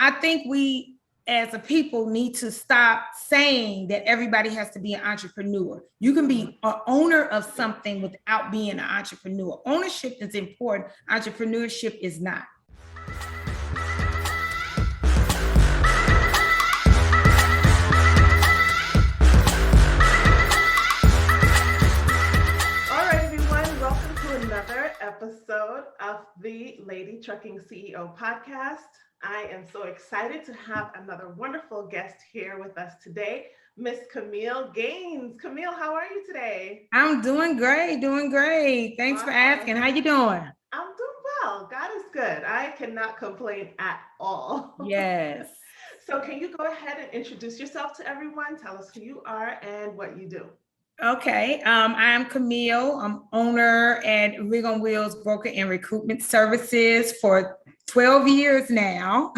I think we as a people need to stop saying that everybody has to be an entrepreneur. You can be an owner of something without being an entrepreneur. Ownership is important. Entrepreneurship is not. Episode of the Lady Trucking CEO podcast. I am so excited to have another wonderful guest here with us today, Miss Kameel Gaines. Camille, how are you today? I'm doing great, Thanks for asking. How you doing? I'm doing well. God is good. I cannot complain at all. Yes. So can you go ahead and introduce yourself to everyone? Tell us who you are and what you do. Okay, I'm Camille. I'm owner at Rig on Wheels Broker and Recruitment Services for 12 years now.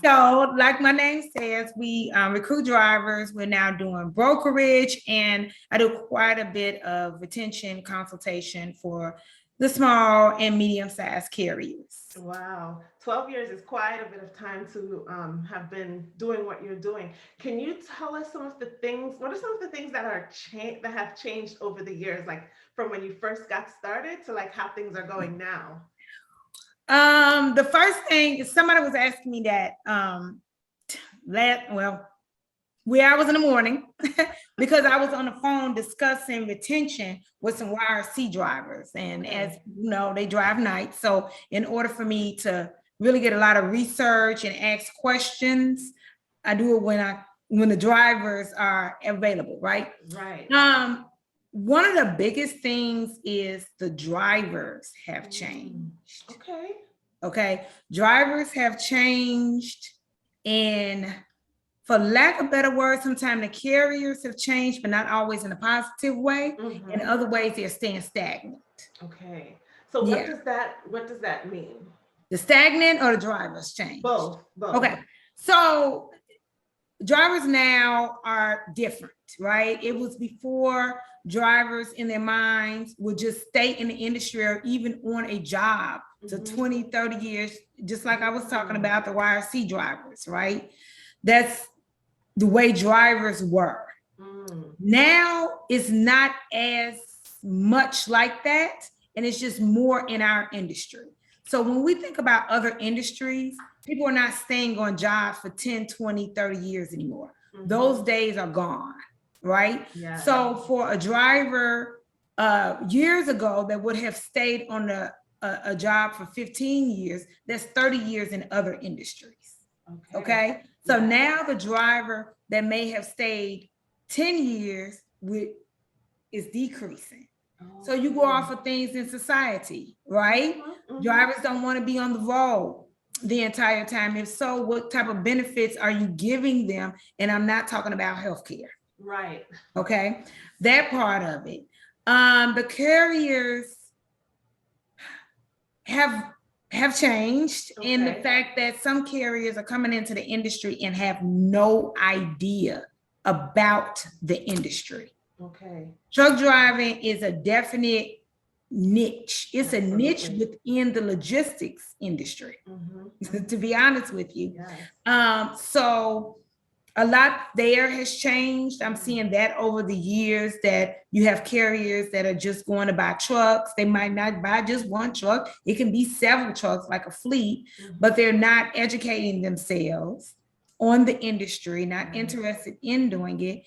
So like my name says, we recruit drivers. We're now doing brokerage, and I do quite a bit of retention consultation for the small and medium-sized carriers. Wow, 12 years is quite a bit of time to have been doing what you're doing. Can you tell us some of the things, what are some of the things that are that have changed over the years, like from when you first got started to like how things are going now? The first thing is somebody was asking me that where I was in the morning because I was on the phone discussing retention with some YRC drivers. And as you know, they drive nights. So in order for me to really get a lot of research and ask questions, I do it when the drivers are available, right? Right. One of the biggest things is the drivers have changed. Okay. Drivers have changed, and for lack of better words, sometimes the carriers have changed, but not always in a positive way. In other ways, they're staying stagnant. Okay. So what does that mean? The stagnant or the drivers change? Both. Okay. So drivers now are different, right? It was before drivers in their minds would just stay in the industry or even on a job to 20, 30 years, just like I was talking about the YRC drivers, right? That's the way drivers were. Now it's not as much like that, and it's just more in our industry. So when we think about other industries, people are not staying on jobs for 10, 20, 30 years anymore. Those days are gone, right? Yeah. So for a driver years ago that would have stayed on a job for 15 years, that's 30 years in other industries. Okay. So now the driver that may have stayed 10 years is decreasing. So you go off of things in society, right? Drivers don't want to be on the road the entire time. If so, what type of benefits are you giving them? And I'm not talking about healthcare. Right. Okay. That part of it. The carriers have changed in the fact that some carriers are coming into the industry and have no idea about the industry. Okay. Truck driving is a definite niche. It's a niche within the logistics industry, to be honest with you. So a lot there has changed. I'm seeing that over the years that you have carriers that are just going to buy trucks. They might not buy just one truck. It can be several trucks like a fleet, but they're not educating themselves on the industry, not interested in doing it.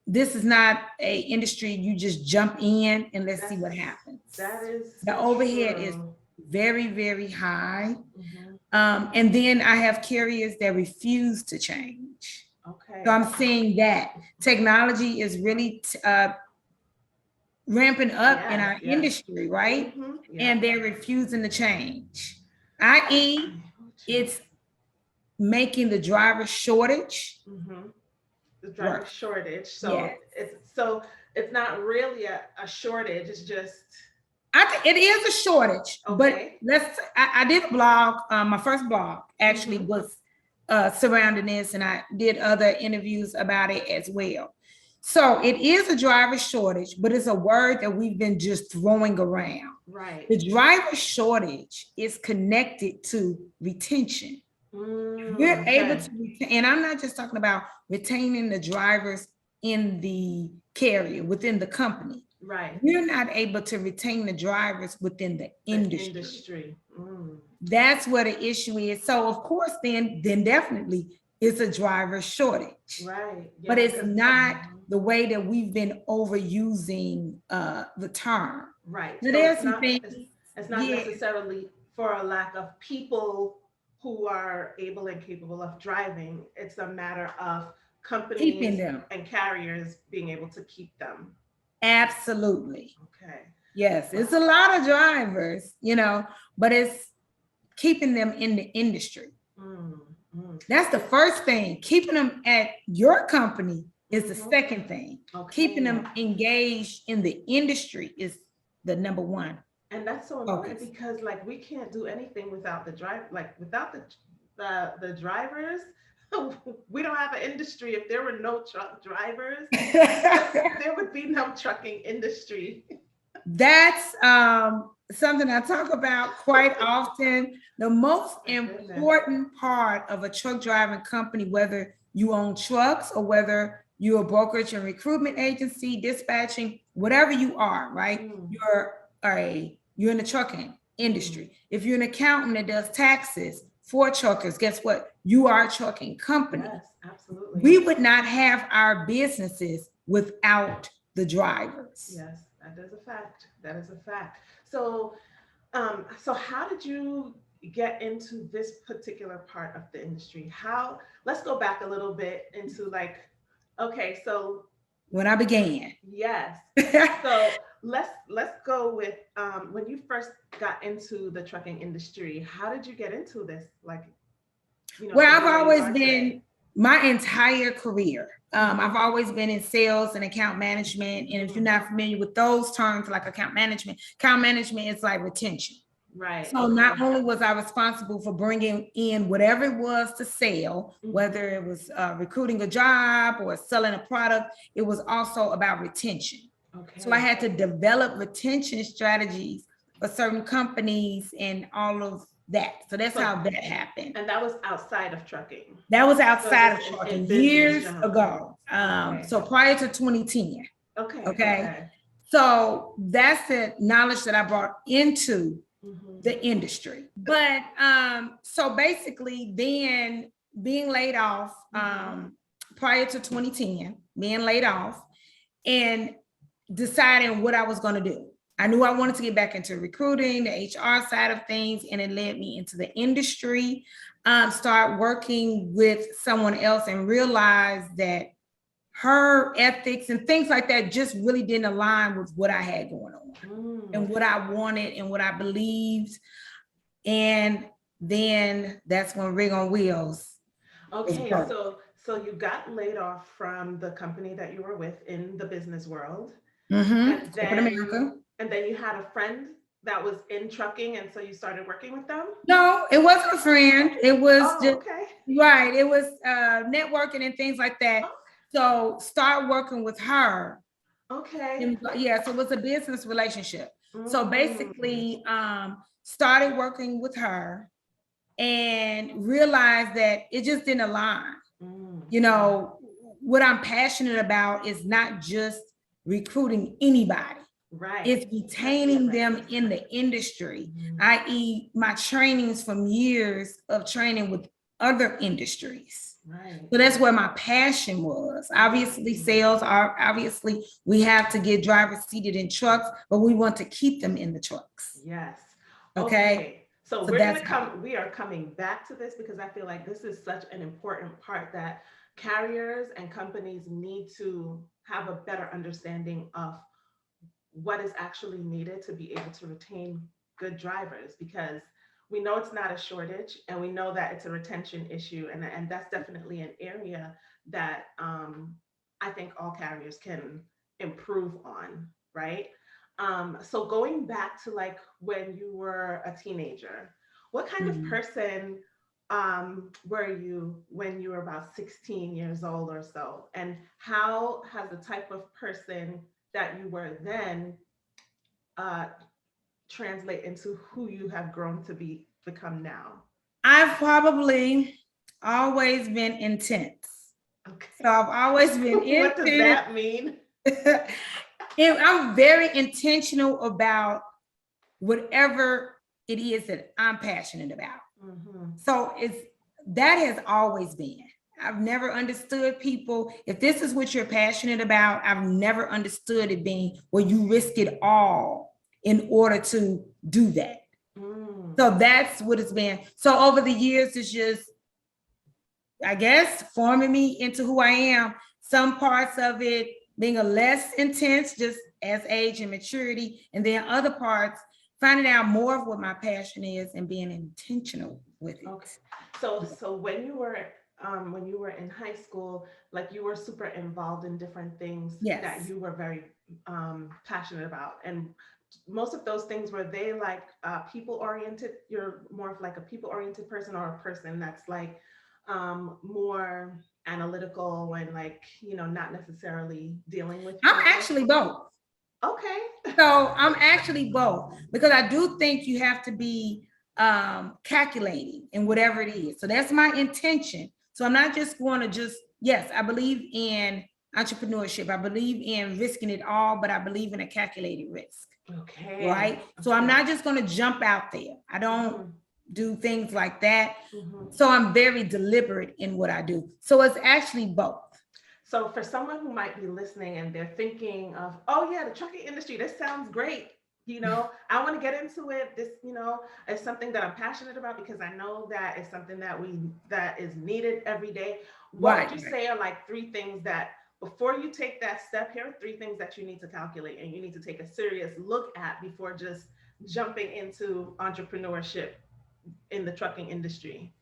This is not an industry you just jump in and let's see what happens. That is the overhead is very, very high. And then I have carriers that refuse to change. Okay. So I'm seeing that technology is really ramping up in our industry, right? And they're refusing to change, i.e. it's making the driver shortage. The driver shortage. So it's not really a shortage. It's just. I think it is a shortage, but I did a blog. My first blog actually was surrounding this, and I did other interviews about it as well. So it is a driver shortage, but it's a word that we've been just throwing around. Right. The driver shortage is connected to retention. We're able Okay. to retain, and I'm not just talking about retaining the drivers in the carrier within the company. Right. We're not able to retain the drivers within the The industry. industry. That's where the issue is. So of course, then definitely it's a driver shortage, Right. but Yeah. it's Because not the way that we've been overusing the term. right. Now, So there are some things, it's not yeah, necessarily for a lack of people who are able and capable of driving. It's a matter of keeping companies them. and carriers being able to keep them. Absolutely. Okay. Yes, Wow. it's a lot of drivers, but it's keeping them in the industry. Mm, mm. That's the first thing. Keeping them at your company is the Mhm. second thing. Keeping Okay. them engaged in the industry is the number one And that's so important focus. because like we can't do anything without the drive, like without the drivers. We don't have an industry. If there were no truck drivers, there would be no trucking industry. That's something I talk about quite often. The most My goodness. important part of a truck driving company, whether you own trucks or whether you're a brokerage and recruitment agency, dispatching, whatever you are, right? Mm, You're in the trucking mm. industry. If you're an accountant that does taxes for truckers, guess what? You are a trucking company. Yes, absolutely. We would not have our businesses without the drivers. Yes, that is a fact. That is a fact. So how did you get into this particular part of the industry? Let's go back a little bit into like, okay, so When I began. yes. So let's go with when you first got into the trucking industry, how did you get into this? Like, Well, to I've be where you always are been today. my entire career. I've always been in sales and account management. And if you're Mm, not familiar with those terms, like account management is like retention. right. So Okay. not only was I responsible for bringing in whatever it was to sell, Mhm. whether it was recruiting a job or selling a product, it was also about retention. So I Okay. had to develop retention strategies for certain companies and all of that. So that's So how that happened. and that was outside of trucking. That was So outside just of in trucking business years generally. ago. Okay. So prior to 2010. Okay. Okay. Okay. So that's the knowledge that I brought into Hmm. the industry. But so basically, then being laid off prior to 2010, being laid off and deciding what I was going to do. I knew I wanted to get back into recruiting, the HR side of things, and it led me into the industry. Start working with someone else and realize that her ethics and things like that just really didn't align with what I had going on Mm. and what I wanted and what I believed. And then that's when Rig on Wheels was Okay. birthed. So you got laid off from the company that you were with in the business world, and Corporate America. then you had a friend that was in trucking, and so you started working with them. No, it wasn't a friend. It was Oh, just okay. right. It was networking and things like that. Oh, So start working with her. okay. And yeah, so it was a business relationship. So Mm. basically, started working with her and realized that it just didn't align. Mm. You Yeah. know, what I'm passionate about is not just recruiting anybody. Right. It's Especially the retaining right them in person. the industry, Mhm. i.e., my trainings from years of training with other industries. Right. So that's where my passion was. Obviously, Mm. sales are obviously we have to get drivers seated in trucks, but we want to keep them in the trucks. Yes. Okay. Okay. So So that's how. we are coming back to this because I feel like this is such an important part that carriers and companies need to have a better understanding of what is actually needed to be able to retain good drivers because we know it's not a shortage and we know that it's a retention issue and that's definitely an area that I think all carriers can improve on, right? So going back to like when you were a teenager, what kind of Mhm. person were you when you were about 16 years old or so? And how has the type of person that you were then uh, translate into who you have grown to become now? I've probably always been intense. Okay. So I've always been What does intense. that mean? And I'm very intentional about whatever it is that I'm passionate about. Mhm. So that has always been. I've never understood people. If this is what you're passionate about, I've never understood it being where you risk it all in order to do that. Mm. So that's what it's been. So over the years, it's just, I guess, forming me into who I am. Some parts of it being a less intense, just as age and maturity, and then other parts finding out more of what my passion is and being intentional with it. Okay. So when you were in high school, like you were super involved in different things that Yes. you were very passionate about, and most of those things, were they like people oriented? You're more of like a people oriented person, or a person that's like more analytical and like, not necessarily dealing with I'm people? actually both. Okay. So I'm actually both because I do think you have to be calculating in whatever it is. So that's my intention. So I'm not just going to yes, I believe in entrepreneurship. I believe in risking it all, but I believe in a calculated risk. Okay. Right. So I'm not just going to jump out there. I don't do things like that. So I'm very deliberate in what I do. So it's actually both. So for someone who might be listening and they're thinking of, oh yeah, the trucking industry, this sounds great. I want to get into it. This, is something that I'm passionate about because I know that is something that is needed every day. What Right. would you say are like three things that before you take that step, here are three things that you need to calculate and you need to take a serious look at before just jumping into entrepreneurship in the trucking industry?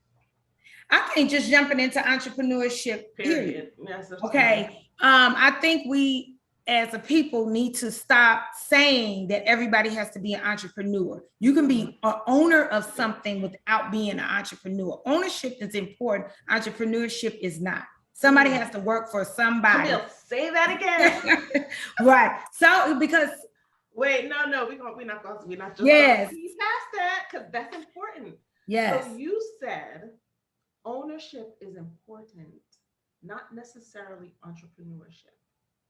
I think just jumping into entrepreneurship, period. Yes. Okay. I think we as a people need to stop saying that everybody has to be an entrepreneur. You can be an owner of something without being an entrepreneur. Ownership is important. Entrepreneurship is not. Somebody has to work for somebody. Camille, say that again. Right. So because wait, no, we're not just yes. gonna be past that because that's important. Yes. So you said ownership is important, not necessarily entrepreneurship.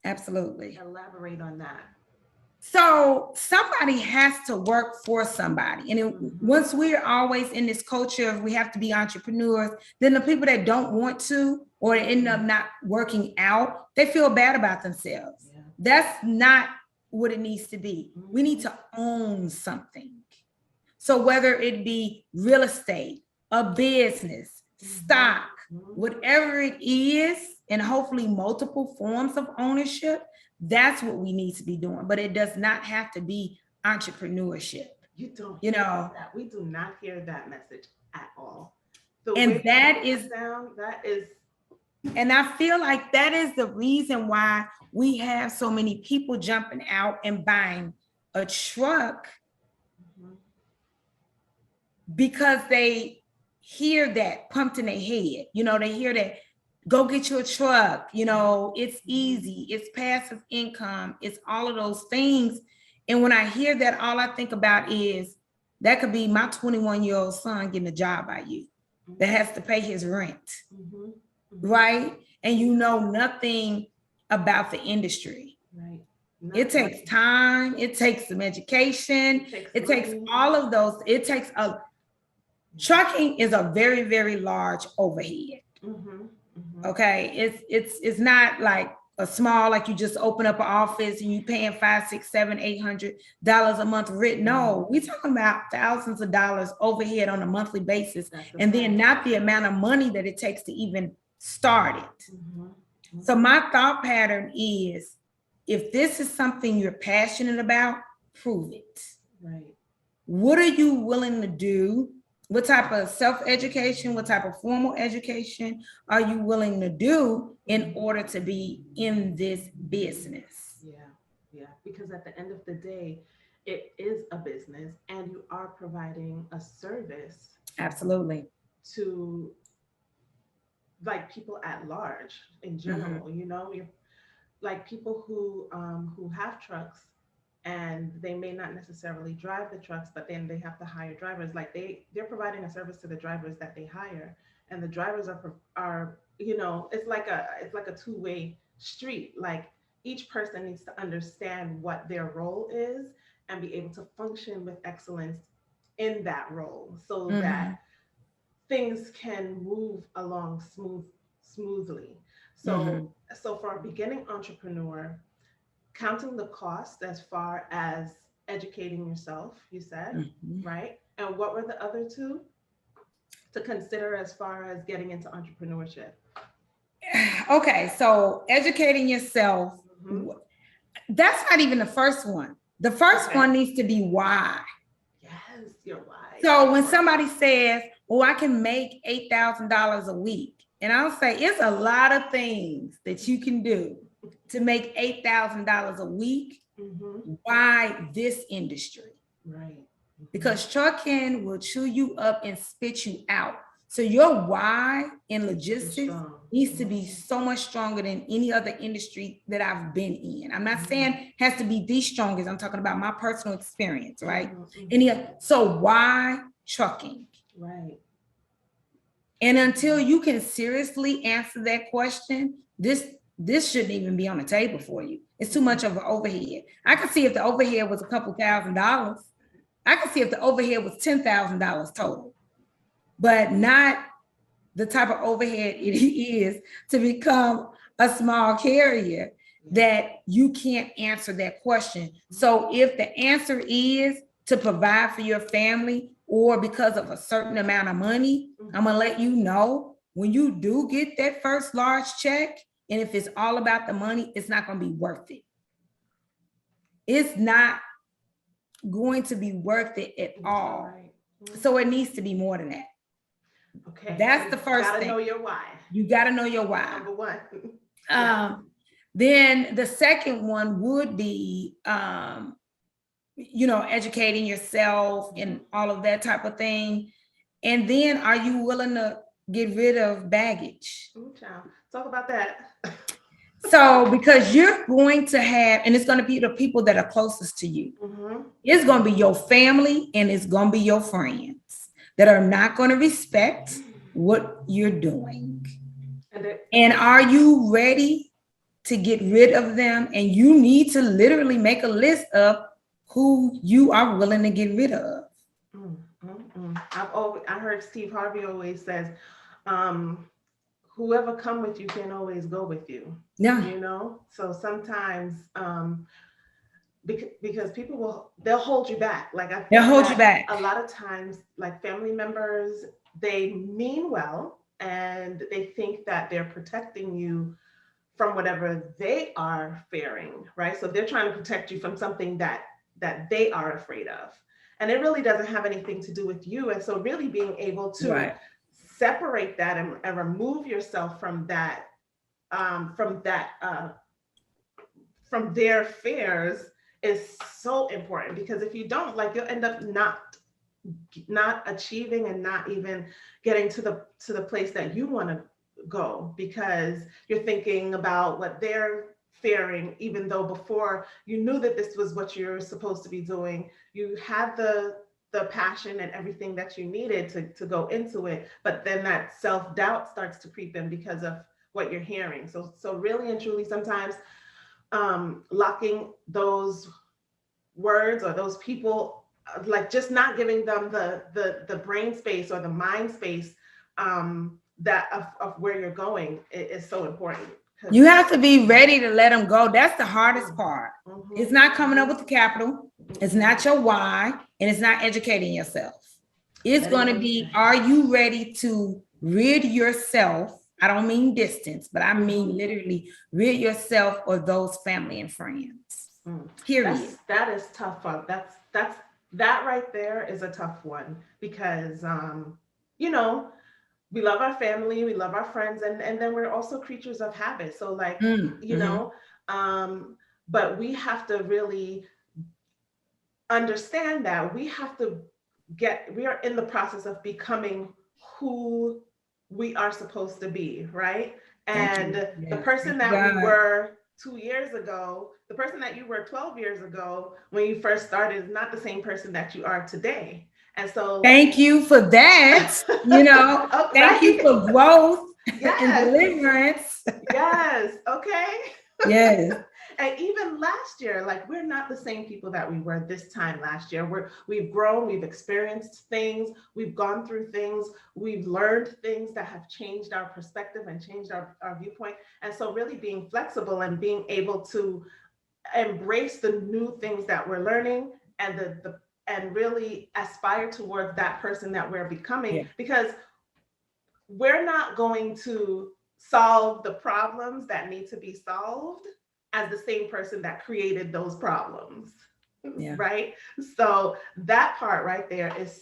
Absolutely. Elaborate on that. So somebody has to work for somebody. And once we're always in this culture of we have to be entrepreneurs, then the people that don't want to or end up not working out, they feel bad about themselves. Yeah. That's not what it needs to be. We need to own something. So whether it be real estate, a business, stock, whatever it is, and hopefully multiple forms of ownership, that's what we need to be doing. But it does not have to be entrepreneurship. You don't hear that. We do not hear that message at all. And that is and I feel like that is the reason why we have so many people jumping out and buying a truck, because they hear that pumped in their head. They hear that, go get your truck, it's easy, it's passive income, it's all of those things. And when I hear that, all I think about is that could be my 21-year-old son getting a job by you that has to pay his rent, right? And nothing about the industry. Right. It takes time, it takes some education, it takes all of those, trucking is a very, very large overhead. Okay, it's not like a small, like you just open up an office and you paying $500, $600, $700, $800 a month rent. No, we're talking about thousands of dollars overhead on a monthly basis, and then not the amount of money that it takes to even start it. So my thought pattern is, if this is something you're passionate about, prove it. Right. What are you willing to do? What type of self-education, what type of formal education are you willing to do in order to be in this business? Yeah. Because at the end of the day, it is a business and you are providing a service. Absolutely. To like people at large in general, you're like people who have trucks and they may not necessarily drive the trucks, but then they have to hire drivers. Like they're providing a service to the drivers that they hire, and the drivers are it's like a two-way street. Like each person needs to understand what their role is and be able to function with excellence in that role, so that Mhm. things can move along smoothly. So Mhm. so for a beginning entrepreneur, counting the cost as far as educating yourself, you said, Mhm. right? And what were the other two to consider as far as getting into entrepreneurship? Okay, so educating yourself, Hmm. that's not even the first one. The first Okay. one needs to be why. Yes, your why is so So when important. somebody says, "Oh, I can make $8,000 a week," and I'll say, "It's a lot of things that you can do to make $8,000 a week." Hmm. Why this industry? Right. Hmm. Because trucking will chew you up and spit you out. So your why in Needs to be logistics strong. needs to Hmm. be so much stronger than any other industry that I've been in. I'm not Hmm. saying has to be the strongest. I'm talking about my personal experience, right? Hmm. Any Hmm. so why trucking? Right. And until you can seriously answer that question, this shouldn't even be on the table for you. It's too Hmm. much of an overhead. I could see if the overhead was a couple $1,000s. I could see if the overhead was $10,000 total, but not the type of overhead it is to become a small carrier Yeah. that you can't answer that question. So if the answer is to provide for your family or because of a certain amount of money, I'm Hmm. gonna let you know when you do get that first large check, and if it's all about the money, it's not gonna be worth it. It's not going to be worth it at All all. right. Mhm. So it needs to be more than that. Okay, so That's the you first gotta thing. know your why. You got to know your why. Number one. Yes. Um, then the second one would be, educating yourself and Mhm. all of that type of thing. And then are you willing to get rid of baggage? Ooh, child. Talk about that. So, because you're going to have, and it's going to be the people that are closest to you. Hmm. It's going to be your family and it's going to be your friends that are not going to respect what you're doing. And it, And are you ready to get rid of them? And you need to literally make a list of who you are willing to get rid of. mm, I heard Steve Harvey always says, um, whoever come with you can always go with you. Yeah, You know, so sometimes because people they'll hold you back. Like I they'll think hold you that back. a lot of times, like family members, they mean well and they think that they're protecting you from whatever they are fearing, right? So they're trying to protect you from something that they are afraid of. And it really doesn't have anything to do with you. And so really being able to Right. separate that and remove yourself from that from their fears is so important, because if you don't, like, you'll end up not achieving and not even getting to the place that you want to go, because you're thinking about what they're fearing, even though before you knew that this was what you're supposed to be doing. You had the passion and everything that you needed to go into it, but then that self-doubt starts to creep in because of what you're hearing. So really and truly, sometimes locking those words or those people, like just not giving them the brain space or the mind space, that of where you're going is so important, because You have to be ready to let them go. That's the hardest mm-hmm, part. It's mm-hmm, not coming up with the capital. It's mm-hmm. not your why, and it's not educating yourself. It's Letting going to go. be, are you ready to rid yourself? I don't mean distance, but I mean Mm-hmm. literally rid yourself of those family and friends. Mm. Period. That is tough. That right there is a tough one, because you know, we love our family, we love our friends, and then we're also creatures of habit. So like, you Mm-hmm. know, um, but we have to really understand that we are in the process of becoming who we are supposed to be, right? Thank you. And the Yeah. person Thank you, that we God. were 2 years ago, the person that you were 12 years ago when you first started is not the same person that you are today. And so, thank you for that. oh, Thank you right? for growth and Yes, deliverance. yes, okay. Yes. And even last year, like we're not the same people that we were this time last year. We've grown, we've experienced things, we've gone through things, we've learned things that have changed our perspective and changed our viewpoint. And so really being flexible and being able to embrace the new things that we're learning and the and really aspire towards that person that we're becoming, Yeah. because we're not going to solve the problems that need to be solved as the same person that created those problems. Yeah. Right? So that part right there is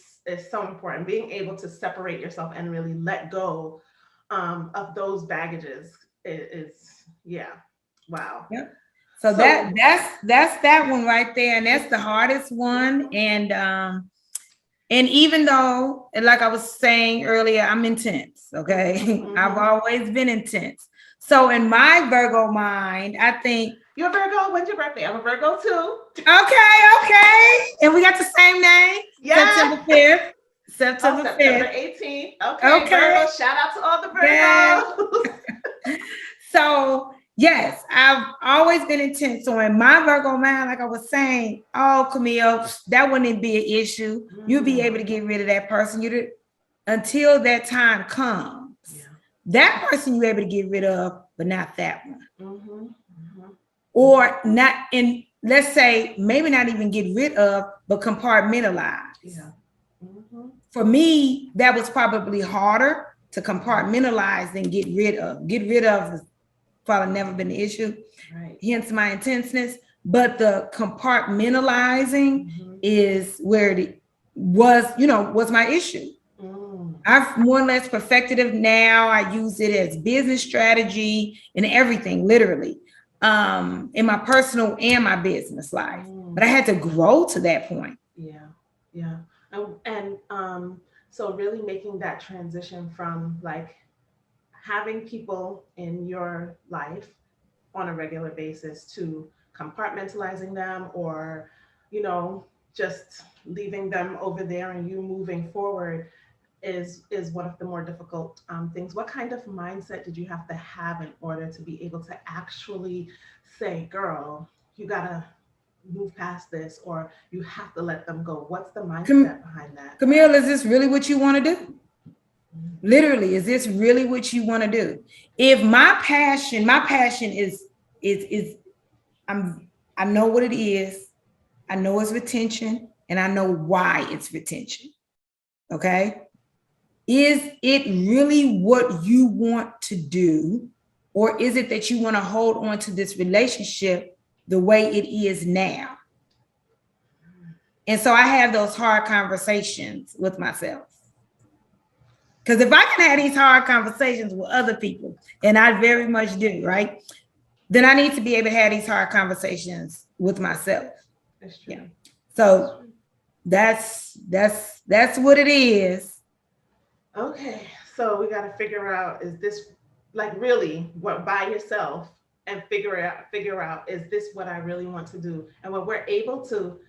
so important. Being able to separate yourself and really let go of those baggages is yeah. Wow. Yeah. So So that's that one right there. And that's the hardest one. And even though, like I was saying earlier, I'm intense, okay? I've always been intense. So in my Virgo mind, I think, you're a Virgo. When's your birthday? I'm a Virgo too. okay. And we got the same name, Yeah. September 5th. Oh, September September 5th. 18th. Okay, Okay. Virgo. Shout out to all the Yeah. Virgos. So yes, I've always been intense. So in my Virgo mind, like I was saying, oh, Camille, that wouldn't be an issue. You'll be able to get rid of that person. Until that time comes. Yeah. That person you're able to get rid of, but not that one. Mm-hmm. Or not, and let's say maybe not even get rid of, but compartmentalize. Yeah. Mm-hmm. For me, that was probably harder to compartmentalize than get rid of. Get rid of has probably never been an issue. Right. Hence my intenseness. But the compartmentalizing is where it was my issue. I've more or less perfected it now. I use it as business strategy and everything, literally, in my personal and my business life. But I had to grow to that point. Yeah, yeah. And so really making that transition from like having people in your life on a regular basis to compartmentalizing them, or, you know, just leaving them over there and you moving forward is one of the more difficult things. What kind of mindset did you have to have in order to be able to actually say, girl, you gotta move past this, or you have to let them go? What's the mindset behind that? Camille, is this really what you want to do? Literally, is this really what you want to do? If my passion is I know what it is. I know it's retention, and I know why it's retention. Okay. Is it really what you want to do? Or is it that you want to hold on to this relationship the way it is now? And so I have those hard conversations with myself. Because if I can have these hard conversations with other people, and I very much do, right? Then I need to be able to have these hard conversations with myself. That's true. Yeah. So that's what it is. Okay. So we got to figure out, is this like really what by yourself, and figure out, is this what I really want to do? And when we're able to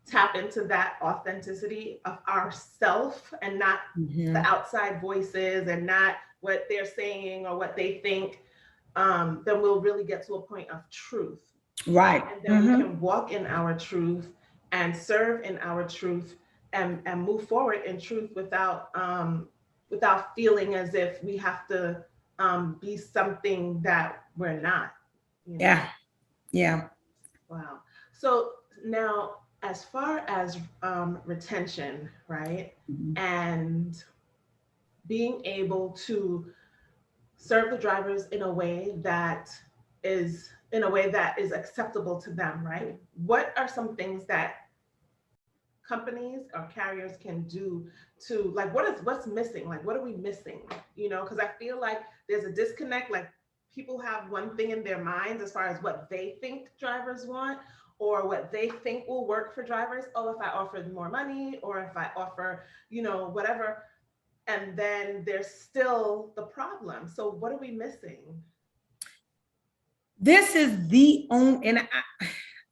tap into that authenticity of ourself and not the outside voices and not what they're saying or what they think, then we'll really get to a point of truth. Right. And then we can walk in our truth and serve in our truth, and move forward in truth without feeling as if we have to be something that we're not. You know? Yeah. Yeah. Wow. So now, as far as retention, right, and being able to serve the drivers in a way that is acceptable to them, right? What are some things that companies or carriers can do to, like, what's missing? Like, what are we missing? You know, because I feel like there's a disconnect. Like, people have one thing in their minds as far as what they think drivers want, or what they think will work for drivers. Oh, if I offer more money, or if I offer, you know, whatever. And then there's still the problem. So what are we missing? This is the only, and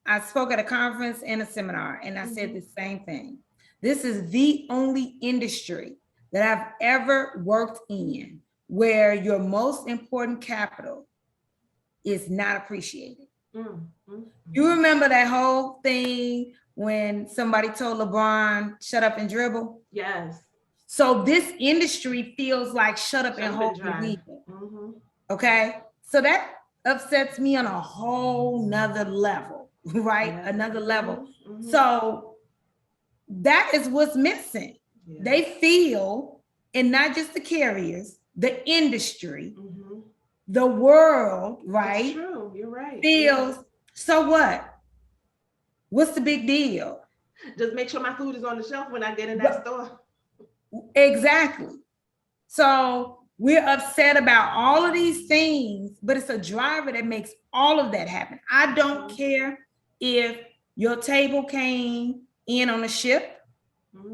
I spoke at a conference and a seminar, and I said the same thing. This is the only industry that I've ever worked in where your most important capital is not appreciated. You remember that whole thing when somebody told LeBron, shut up and dribble? Yes. So this industry feels like shut up and hold the wheel. Okay. So that upsets me on a whole nother level, right? Another level. So that is what's missing. They feel, and not just the carriers, the industry, the world, right? It's true. You're right. Feels, so what? What's the big deal? Just make sure my food is on the shelf when I get in that store. Exactly. So we're upset about all of these things, but it's a driver that makes all of that happen. I don't care if your table came in on a ship.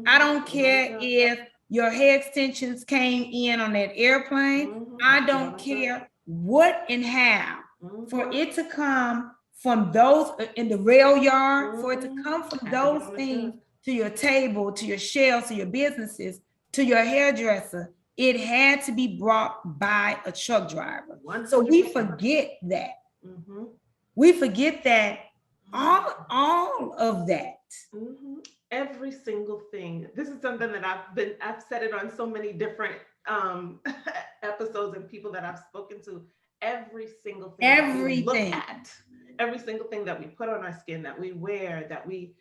I don't care if your hair extensions came in on that airplane. I don't care what and how. For it to come from those in the rail yard, for it to come from those things to your table, to your shelves, to your businesses, to your hairdresser, it had to be brought by a truck driver. 100%. So we forget that. We forget that all of that. Every single thing. This is something that I've said it on so many different episodes and people that I've spoken to. Every single thing that we look at, every single thing that we put on our skin, that we wear, that we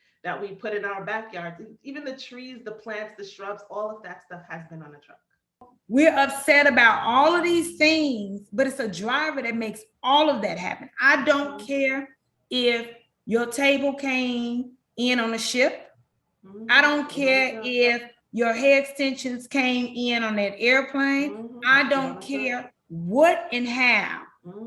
put in our backyard, even the trees, the plants, the shrubs, all of that stuff has been on a truck. We're upset about all of these things, but it's a driver that makes all of that happen. I don't care if your table came in on a ship. I don't care if your hair extensions came in on that airplane. I don't care what and how.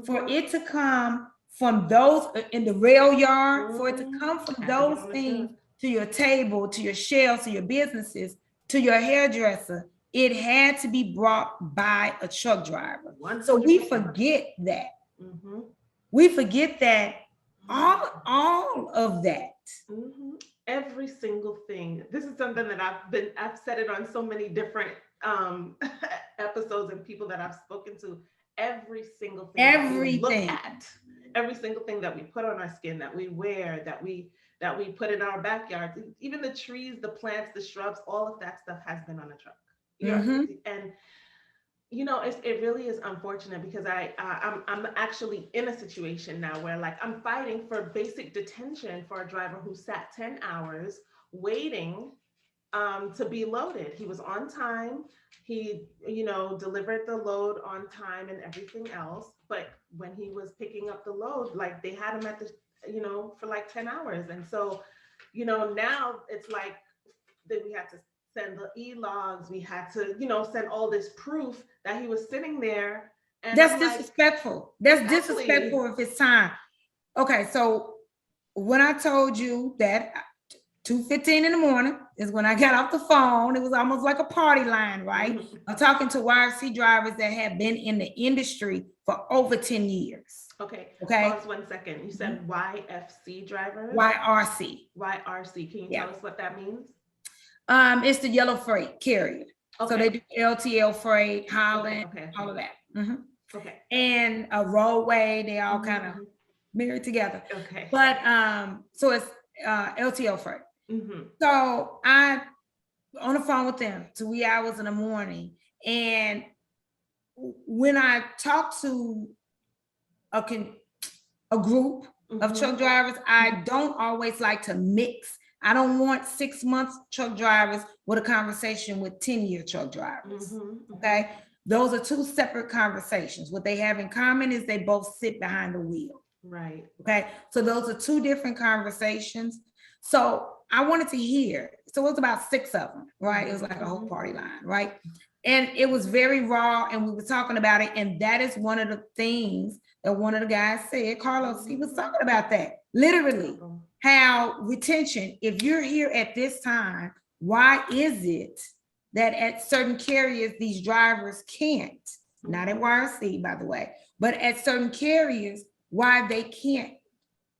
For it to come from those in the rail yard, for it to come from those things to your table, to your shelves, to your businesses, to your hairdresser, it had to be brought by a truck driver. 100%. So we forget that. We forget that all of that. Every single thing. This is something that I've said it on so many different episodes and people that I've spoken to. Every single thing that we look at, every single thing that we put on our skin, that we wear, that we put in our backyard, even the trees, the plants, the shrubs, all of that stuff has been on a truck. And you know, it really is unfortunate because I'm actually in a situation now where like I'm fighting for basic detention for a driver who sat 10 hours waiting to be loaded. He was on time. He, you know, delivered the load on time and everything else. But when he was picking up the load, like they had him at the, you know, for like 10 hours. And so, you know, now it's like that we had to send the e-logs. We had to, you know, send all this proof that he was sitting there. And that's disrespectful. That's disrespectful if it's time. Okay, so when I told you that 2:15 in the morning is when I got off the phone, it was almost like a party line, right? I'm talking to YRC drivers that have been in the industry for over 10 years. Okay. Pause 1 second. You said YFC drivers? YRC. YRC. Can you tell us what that means? It's the yellow freight carrier. Okay. So they do LTL freight, Holland, all of that. Okay. And a roadway, they all kind of married together. Okay. But so it's LTL freight. So I on the phone with them 2 hours in the morning. And when I talk to a group of truck drivers, I don't always like to mix. I don't want 6 months truck drivers with a conversation with 10-year truck drivers. Okay. Those are two separate conversations. What they have in common is they both sit behind the wheel. Right. Okay. So those are two different conversations. So I wanted to hear. So it was about 6 of them, right? It was like a whole party line, right? And it was very raw, and we were talking about it. And that is one of the things that one of the guys said, Carlos, he was talking about that. Literally, how retention, if you're here at this time, why is it that at certain carriers, these drivers can't, not at YRC, by the way, but at certain carriers, why they can't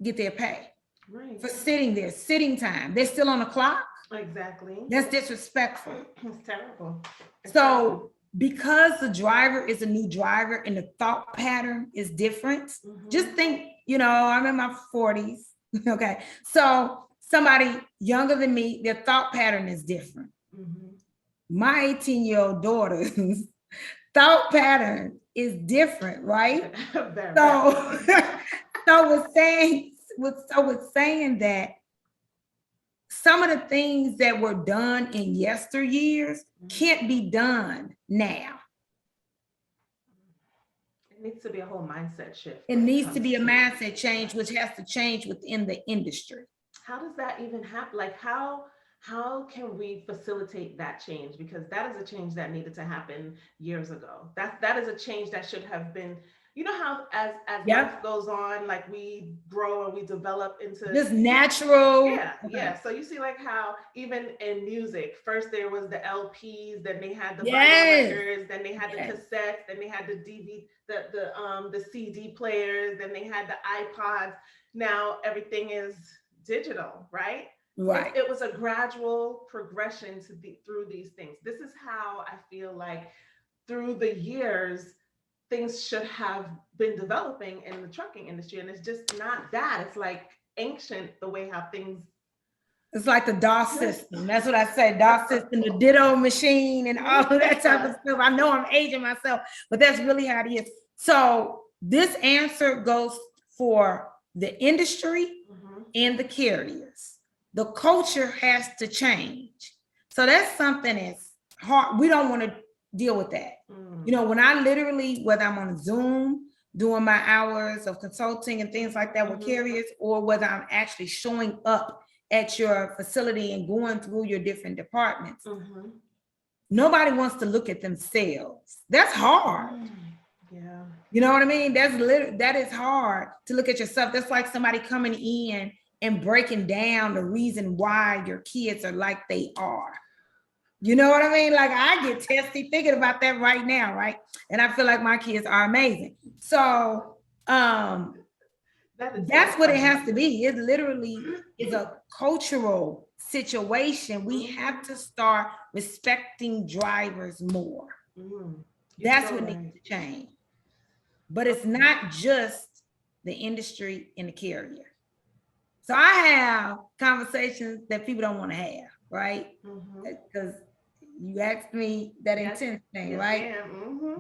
get their pay Right. for sitting there, sitting time. They're still on the clock. Exactly. That's disrespectful. It's terrible. It's So terrible. because the driver is a new driver and the thought pattern is different, just think, I'm in my 40s. Okay. So somebody younger than me, their thought pattern is different. My 18-year-old daughter's thought pattern is different, right? So, with saying that some of the things that were done in yesteryears can't be done now. It needs to be a whole mindset shift. It needs to be a mindset change, which has to change within the industry. How does that even happen? Like how can we facilitate that change? Because that is a change that needed to happen years ago. That is a change that should have been, how as life goes on, like we grow and we develop into this natural. Yeah. So you see like how even in music, first there was the LPs, then they had the vinyl records, then they had the cassettes, then they had the DVD, the CD players, then they had the iPods. Now everything is digital, right? Right. It was a gradual progression through these things. This is how I feel like through the years, things should have been developing in the trucking industry. And it's just not that. It's like ancient, the way how things. It's like the DOS system. That's what I say, DOS system, the ditto machine and all of that type of stuff. I know I'm aging myself, but that's really how it is. So this answer goes for the industry and the carriers. The culture has to change. So that's something that's hard. We don't want to deal with that. When I literally, whether I'm on Zoom, doing my hours of consulting and things like that with carriers, or whether I'm actually showing up at your facility and going through your different departments, nobody wants to look at themselves. That's hard. Yeah. You know what I mean? That is hard to look at yourself. That's like somebody coming in and breaking down the reason why your kids are like they are. You know what I mean? Like I get testy thinking about that right now, right? And I feel like my kids are amazing. So that's what it has to be. It literally is a cultural situation. We have to start respecting drivers more. That's what needs to change. But it's not just the industry and the carrier. So I have conversations that people don't want to have, right? Because you asked me that intense thing, right?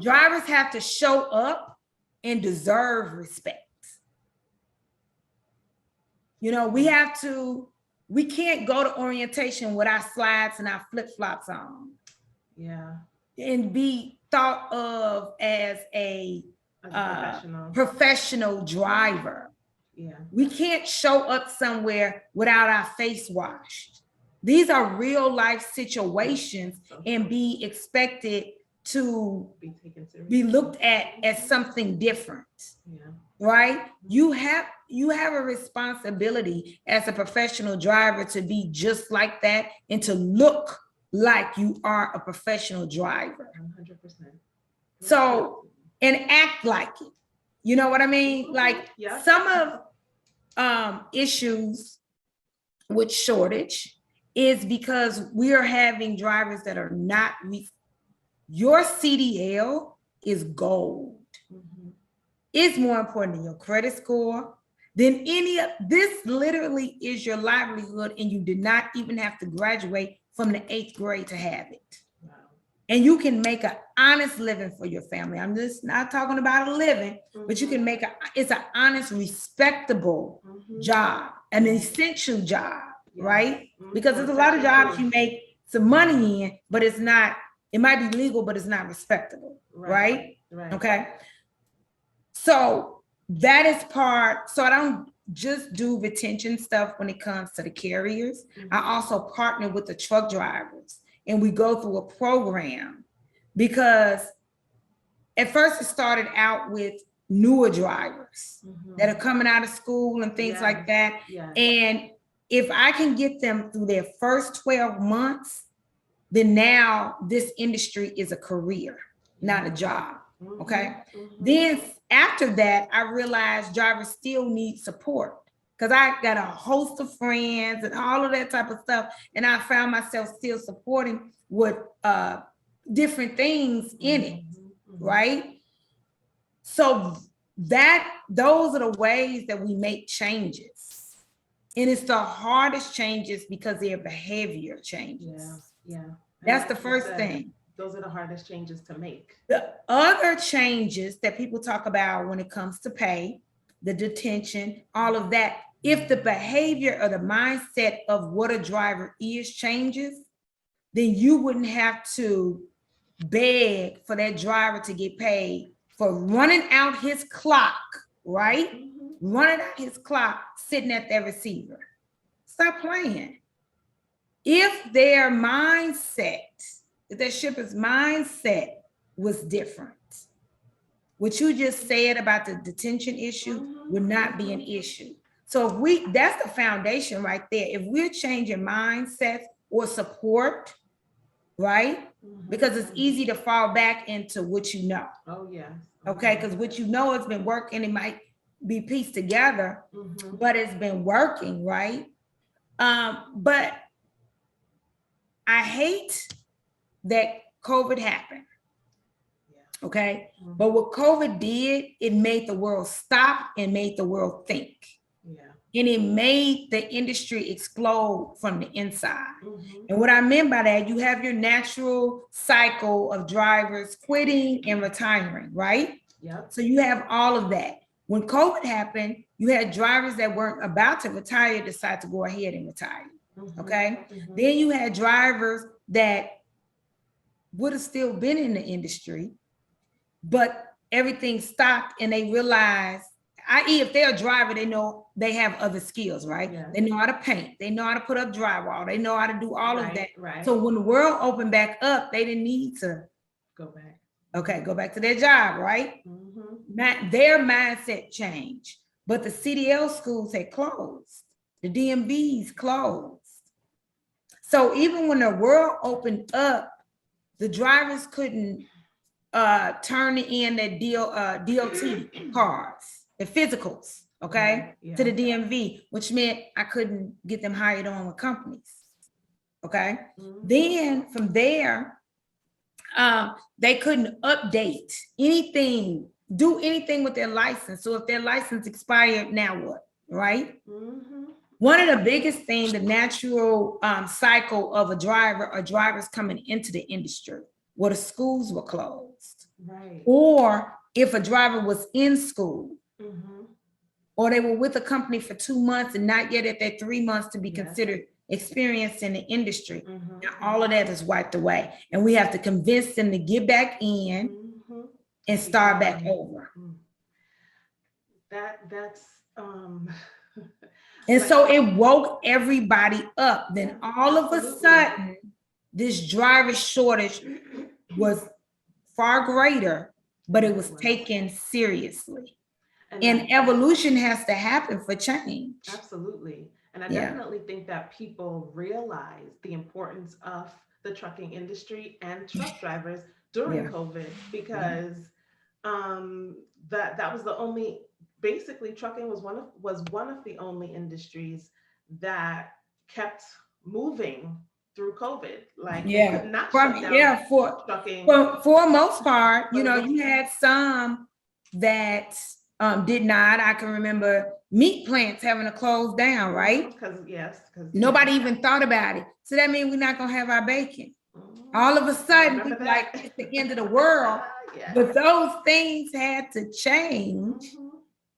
Drivers have to show up and deserve respect. We can't go to orientation with our slides and our flip-flops on. Yeah. And be thought of as a professional driver. Yeah. We can't show up somewhere without our face washed. These are real life situations and be expected to be looked at as something different. Yeah. Right? You have a responsibility as a professional driver to be just like that and to look like you are a professional driver. 100%. So, and act like it. You know what I mean? Like some of issues with shortage is because we are having drivers that are not, your CDL is gold. It's more important than your credit score, than any of this. Literally is your livelihood, and you did not even have to graduate from the 8th grade to have it. Wow. And you can make an honest living for your family. I'm just not talking about a living, but you can make it's an honest, respectable job, an essential job, right? Because there's a lot of jobs you make some money in, but it's not, it might be legal, but it's not respectable, right? Okay. So that is part, so I don't just do retention stuff when it comes to the carriers. I also partner with the truck drivers, and we go through a program, because at first it started out with newer drivers that are coming out of school and things like that. And if I can get them through their first 12 months, then now this industry is a career, not a job. Okay. Then after that, I realized drivers still need support because I got a host of friends and all of that type of stuff. And I found myself still supporting with different things in it. Right. So those are the ways that we make changes. And it's the hardest changes because they're behavior changes. Yeah. That's the first thing. Those are the hardest changes to make. The other changes that people talk about when it comes to pay, the detention, all of that, if the behavior or the mindset of what a driver is changes, then you wouldn't have to beg for that driver to get paid for running out his clock, right? Running out his clock, sitting at that receiver. Stop playing. If their mindset, if that shipper's mindset was different, what you just said about the detention issue would not be an issue. So if that's the foundation right there. If we're changing mindsets or support, right? Because it's easy to fall back into what you know. Oh, yeah. Okay, because what you know has been working, it might be pieced together, but it's been working, right? But I hate that COVID happened. Okay. But what COVID did, it made the world stop and made the world think. And it made the industry explode from the inside. And what I meant by that, you have your natural cycle of drivers quitting and retiring, right? So you have all of that. When COVID happened, you had drivers that weren't about to retire decide to go ahead and retire. Okay. Then you had drivers that would have still been in the industry, but everything stopped and they realized, i.e., if they're a driver, they know they have other skills, right? They know how to paint, they know how to put up drywall, they know how to do all of that. So when the world opened back up, they didn't need to go back. Okay, go back to their job, right? Their mindset changed, but the CDL schools had closed, the DMVs closed. So even when the world opened up, the drivers couldn't turn in their DOT cards, the physicals, okay, to the DMV, which meant I couldn't get them hired on with companies, okay? Then from there, they couldn't update anything, do anything with their license. So if their license expired, now what, right? One of the biggest things, the natural cycle of a driver or drivers coming into the industry, where the schools were closed, or if a driver was in school, or they were with a company for 2 months and not yet at their 3 months to be considered experienced in the industry. Now all of that is wiped away, and we have to convince them to get back in and start back over. That's and so it woke everybody up. Then all of a sudden, this driver shortage was far greater, but it was taken seriously. And evolution has to happen for change. Absolutely. And I definitely think that people realize the importance of the trucking industry and truck drivers during COVID, because that was the only, basically trucking was one of the only industries that kept moving through COVID. Like they could not shut down trucking. For most part, you know, you had some that did not. I can remember meat plants having to close down, right? Because nobody even thought about it. So that means we're not gonna have our bacon. All of a sudden, people like it's the end of the world. But those things had to change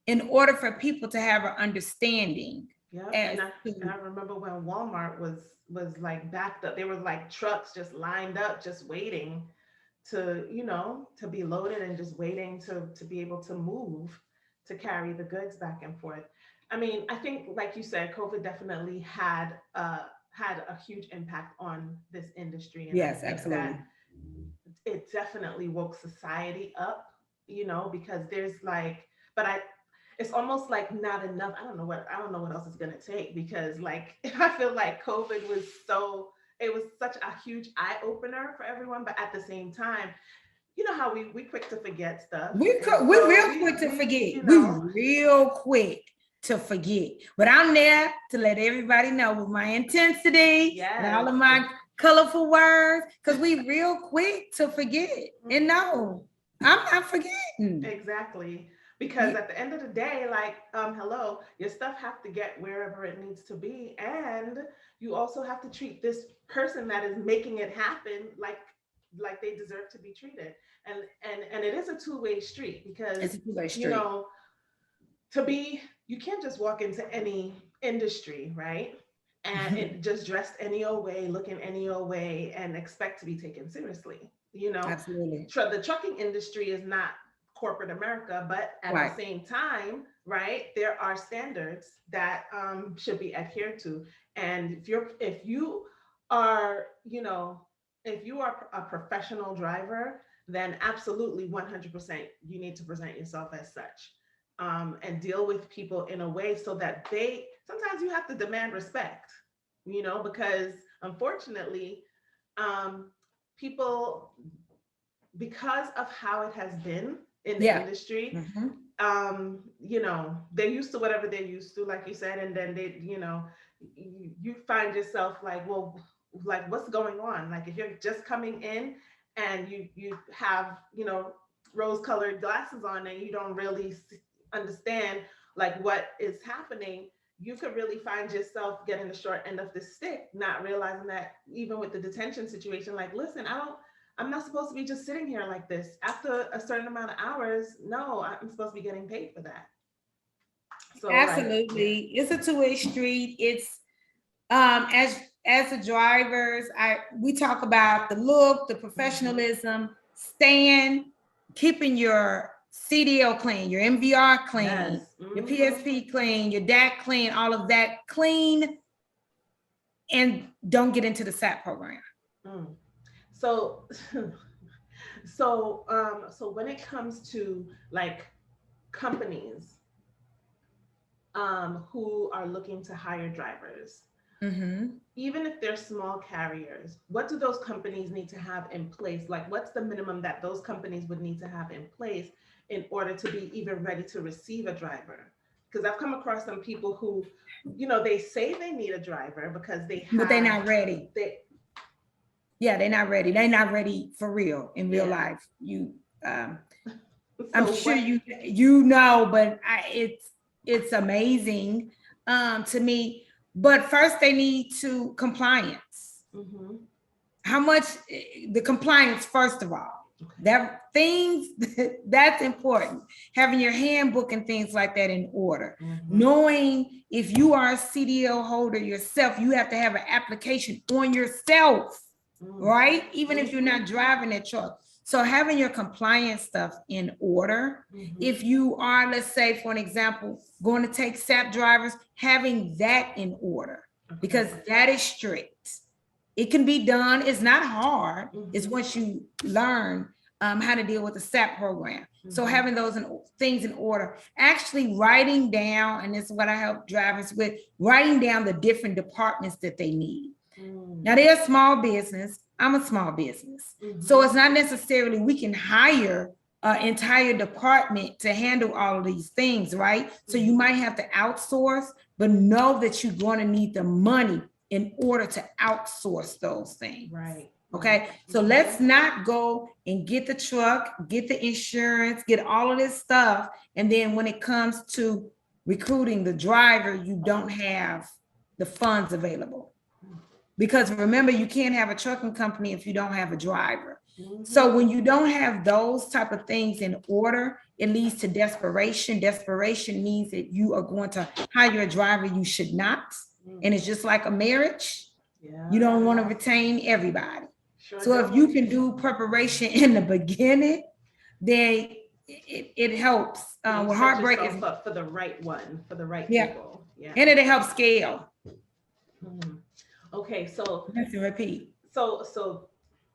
in order for people to have an understanding. And I remember when Walmart was like backed up. There was like trucks just lined up, just waiting to, you know, to be loaded and just waiting to be able to move, to carry the goods back and forth. I mean, I think, like you said, COVID definitely had a huge impact on this industry. And yes, absolutely. It definitely woke society up, you know, because there's like, it's almost like not enough. I don't know what else it's gonna take, because like I feel like COVID was such a huge eye opener for everyone, but at the same time, you know how we quick to forget stuff. We're So real quick to forget. you We're know, real quick to forget. But I'm there to let everybody know with my intensity and all of my colorful words, because we real quick to forget. And no, I'm not forgetting. exactly. Because at the end of the day, like, hello, your stuff have to get wherever it needs to be. And you also have to treat this person that is making it happen like they deserve to be treated. And it is a two-way street, because It's a two-way street. you know, you can't just walk into any industry, right? And it just dressed any old way, looking any old way, and expect to be taken seriously. You know, Absolutely. The trucking industry is not corporate America, but at Right. the same time, right, there are standards that should be adhered to. And if you are, you know, if you are a professional driver, then absolutely 100% you need to present yourself as such, and deal with people in a way so that sometimes you have to demand respect, you know, because unfortunately, people, because of how it has been in the industry, you know, they're used to whatever they're used to, like you said, and then you find yourself like, well, like, what's going on? Like, if you're just coming in and you have, you know, rose-colored glasses on, and you don't really understand like what is happening, you could really find yourself getting the short end of the stick, not realizing that even with the detention situation, like, listen, I'm not supposed to be just sitting here like this. After a certain amount of hours, no, I'm supposed to be getting paid for that. So absolutely, it's a two-way street. It's as the drivers, we talk about the look, the professionalism, keeping your CDL clean, your MVR clean, your PSP clean, your DAC clean, all of that clean, and don't get into the SAP program. So when it comes to like companies who are looking to hire drivers, even if they're small carriers, what do those companies need to have in place? Like, what's the minimum that those companies would need to have in place in order to be even ready to receive a driver? Because I've come across some people who, you know, they say they need a driver because but they're not ready. They're not ready. They're not ready for real in real life. I'm sure you know, but it's amazing to me. But first, they need to compliance. How much the compliance, first of all, that's important. Having your handbook and things like that in order. Knowing if you are a CDL holder yourself, you have to have an application on yourself, right? Even if you're not driving a truck. So having your compliance stuff in order. If you are, let's say, for an example, going to take SAP drivers, having that in order, because that is strict. It can be done. It's not hard. It's once you learn how to deal with the SAP program. So having those things in order, actually writing down, and this is what I help drivers with, writing down the different departments that they need. Now, they're a small business. I'm a small business. So it's not necessarily we can hire an entire department to handle all of these things, right? So you might have to outsource, but know that you're going to need the money in order to outsource those things. Right. Okay. So let's not go and get the truck, get the insurance, get all of this stuff. And then when it comes to recruiting the driver, you don't have the funds available. Because remember, you can't have a trucking company if you don't have a driver. So when you don't have those type of things in order, it leads to desperation. Desperation means that you are going to hire a driver you should not. And it's just like a marriage. You don't want to retain everybody. So if you can do preparation in the beginning, then it helps. With heartbreak is up for the right one, for the right people. Yeah. And it'll help scale. Okay, so let's repeat. So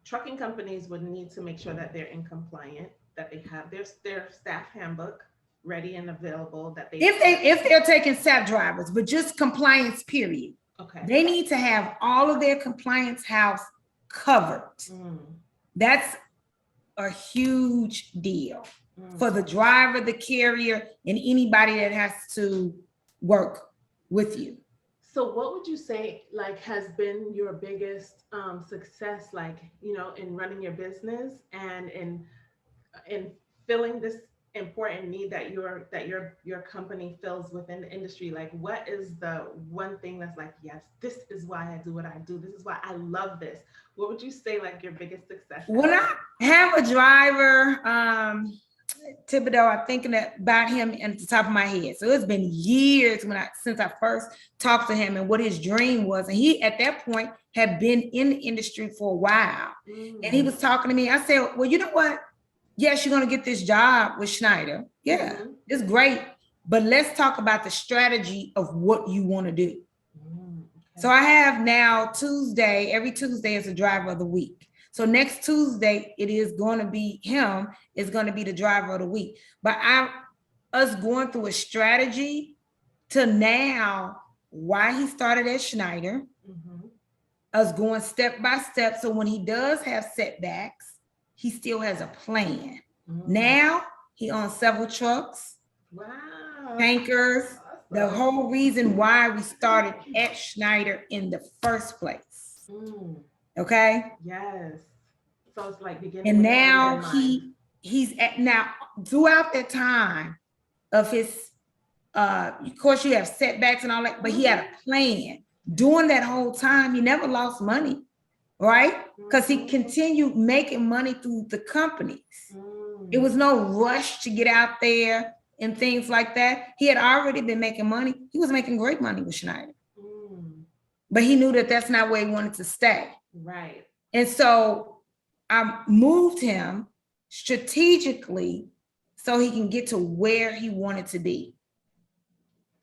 trucking companies would need to make sure that they're in compliant, that they have their staff handbook ready and available, that if they're taking SAP drivers, but just compliance period. Okay. They need to have all of their compliance house covered. That's a huge deal for Mm. the driver, the carrier, and anybody that has to work with you. So what would you say like has been your biggest success, like, in running your business and in filling this important need that your company fills within the industry? Like, what is the one thing that's like, yes, this is why I do what I do, this is why I love this? What would you say like your biggest success has When I been? have a driver, Thibodeau, I'm thinking about him at the top of my head. So it's been years since I first talked to him and what his dream was. And he, at that point, had been in the industry for a while. And he was talking to me. I said, well, you know what? Yes, you're going to get this job with Schneider. Yeah, it's great. But let's talk about the strategy of what you want to do. So I have now every Tuesday is the driver of the week. So next Tuesday, it is going to be him, is going to be the driver of the week. But us going through a strategy to now why he started at Schneider, us going step by step. So when he does have setbacks, he still has a plan. Now he owns several trucks, tankers, the whole reason why we started at Schneider in the first place. Okay. Yes. So it's like beginning. And now he's at now throughout that time of his of course you have setbacks and all that, but he had a plan. During that whole time, he never lost money, right? Because he continued making money through the companies. It was no rush to get out there and things like that. He had already been making money. He was making great money with Schneider. But he knew that that's not where he wanted to stay. Right. And so I moved him strategically so he can get to where he wanted to be.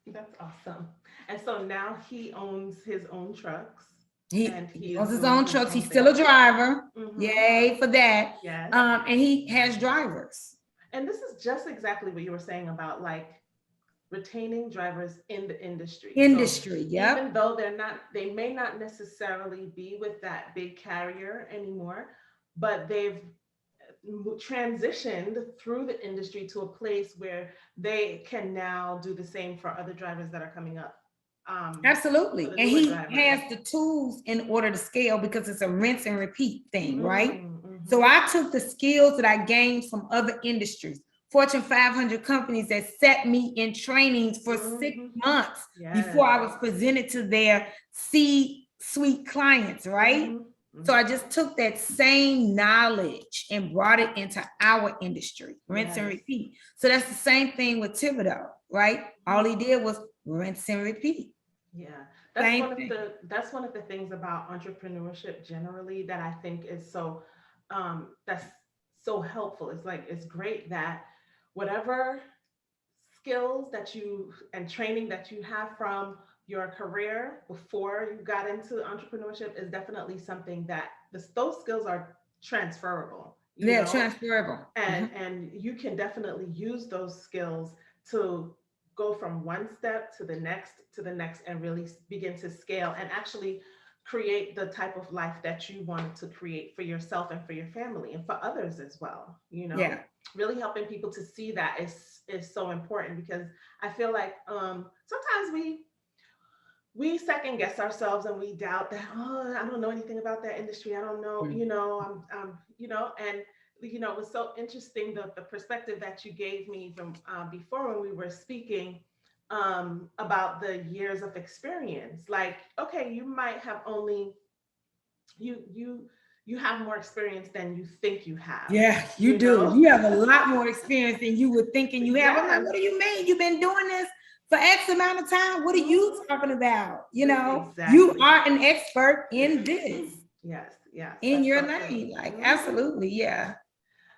That's awesome. And so now he owns his own trucks. He owns his own trucks. He's still a driver. Yay for that. Yes. And he has drivers. And this is just exactly what you were saying about like retaining drivers in the industry. Yeah. Even though they may not necessarily be with that big carrier anymore, but they've transitioned through the industry to a place where they can now do the same for other drivers that are coming up. Absolutely. And he has the tools in order to scale because it's a rinse and repeat thing, right? So I took the skills that I gained from other industries, Fortune 500 companies that set me in trainings for 6 months before I was presented to their C-suite clients, right? So I just took that same knowledge and brought it into our industry, rinse and repeat. So that's the same thing with Thibodeau, right? All he did was rinse and repeat. Yeah, that's one of the things about entrepreneurship generally that I think is so that's so helpful. It's like it's great that whatever skills that you and training that you have from your career before you got into entrepreneurship is definitely something that those skills are transferable. They're transferable. And you can definitely use those skills to go from one step to the next and really begin to scale and actually create the type of life that you want to create for yourself and for your family and for others as well. Really helping people to see that is so important, because I feel like sometimes we second guess ourselves and we doubt that, oh, I don't know anything about that industry, I don't know, and it was so interesting the perspective that you gave me from before when we were speaking about the years of experience. Like, okay, you might have only you have more experience than you think you have. Yeah, you do. You have a lot more experience than you would think you have. I'm like, what do you mean? You've been doing this for X amount of time. What are you talking about? Exactly. You are an expert in this. Yes. In your lane. Like, absolutely, yeah.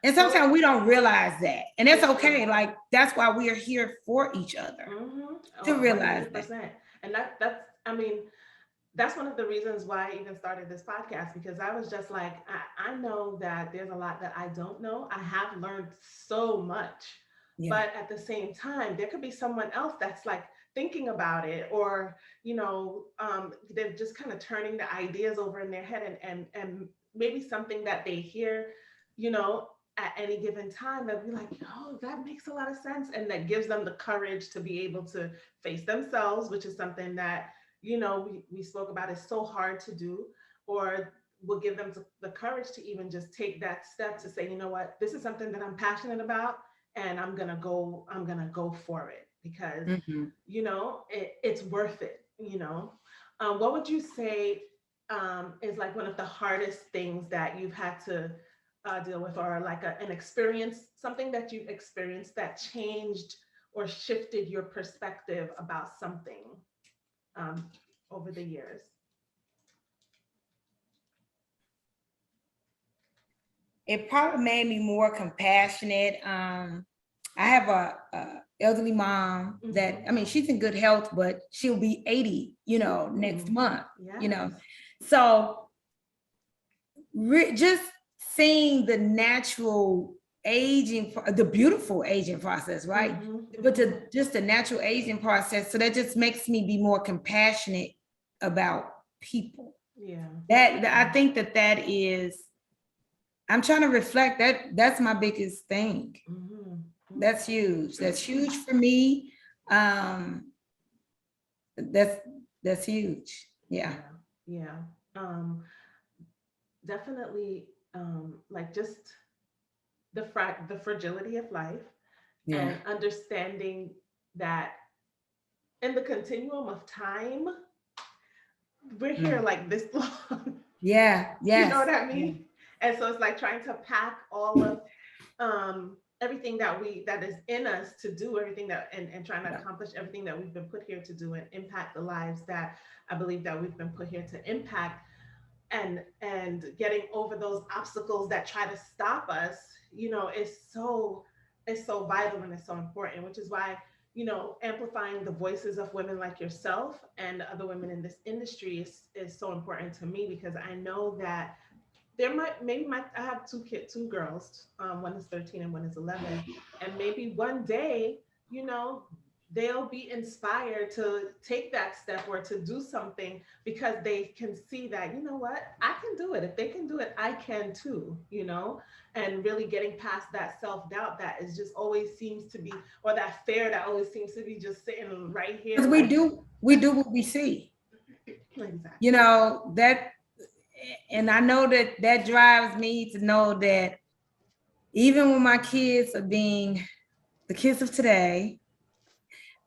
And sometimes we don't realize that. And that's okay. Like, that's why we are here for each other. To realize 100%. that. And that's one of the reasons why I even started this podcast, because I was just like, I know that there's a lot that I don't know. I have learned so much, but at the same time, there could be someone else that's like thinking about it, or, they're just kind of turning the ideas over in their head, and maybe something that they hear, at any given time, they'll be like, oh, that makes a lot of sense. And that gives them the courage to be able to face themselves, which is something that, we spoke about is so hard to do, or will give them the courage to even just take that step to say, you know what, this is something that I'm passionate about, and I'm gonna go for it because, Mhm. it's worth it, what would you say is like one of the hardest things that you've had to deal with, or like an experience, something that you've experienced that changed or shifted your perspective about something um, over the years? It probably made me more compassionate. I have a elderly mom that, I Mhm. mean, she's in good health, but she'll be 80, next Ooh, month, you yes. know. So just seeing the natural aging, the beautiful aging process, right? Mhm, But mhm. just the natural aging process. So that just makes me be more compassionate about people. Yeah. That I Yeah. think that is, I'm trying to reflect that. That's my biggest thing. Mhm, mhm. That's huge. That's huge for me. Um, that's that's huge. Yeah. Yeah. Yeah. Um, Definitely, like just the fragility of life, Yeah. and understanding that in the continuum of time, we're here Mm. like this long. Yeah. You know Yes. what I Yeah. mean? And so it's like trying to pack all of everything that is in us to do everything and trying to Yeah. accomplish everything that we've been put here to do and impact the lives that I believe that we've been put here to impact, and getting over those obstacles that try to stop us, is so vital and it's so important, which is why, amplifying the voices of women like yourself and other women in this industry is so important to me, because I know that there might I have two girls, one is 13 and one is 11, and maybe one day, you know, they'll be inspired to take that step or to do something because they can see that, you know what, I can do it. If they can do it, I can too, and really getting past that self-doubt that is just always seems to be, or that fear that always seems to be just sitting right here Because like, we do what we see. exactly. That, and I know that drives me to know that even when my kids are being the kids of today,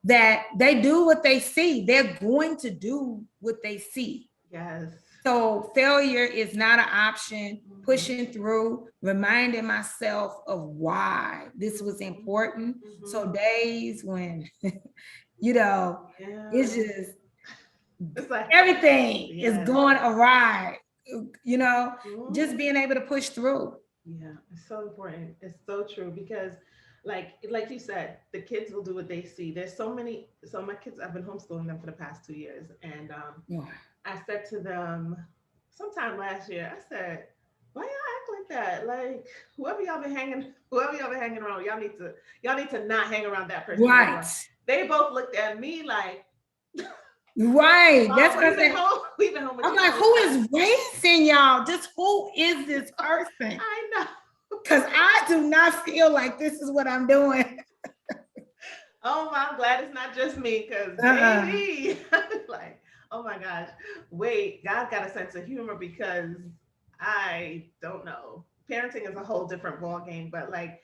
that they do what they see. They're going to do what they see. Yes. So failure is not an option. Mhm. Pushing through, reminding myself of why this was Mhm. important. So Mhm. days when, you know, it's Yeah. just It's like, everything is yes. going awry, you know, just Mhm. being able to push through. Yeah, it's so important. It's so true because like you said, the kids will do what they see. There's so my kids, I've been homeschooling them for the past 2 years. And Yeah. I said to them sometime last year, I said, why y'all act like that? Like whoever y'all been hanging around, y'all need to not hang around that person no Right. more. They both looked at me like, Right. That's Mom, what I we've been said. home, we've been home with I'm you like, all this who time. is raising y'all? Just who is this person? I know. Because I do not feel like this is what I'm doing. Oh, I'm glad it's not just me, because Uh-uh. baby, like, oh my gosh, wait, God got a sense of humor because I don't know. Parenting is a whole different ball game, but like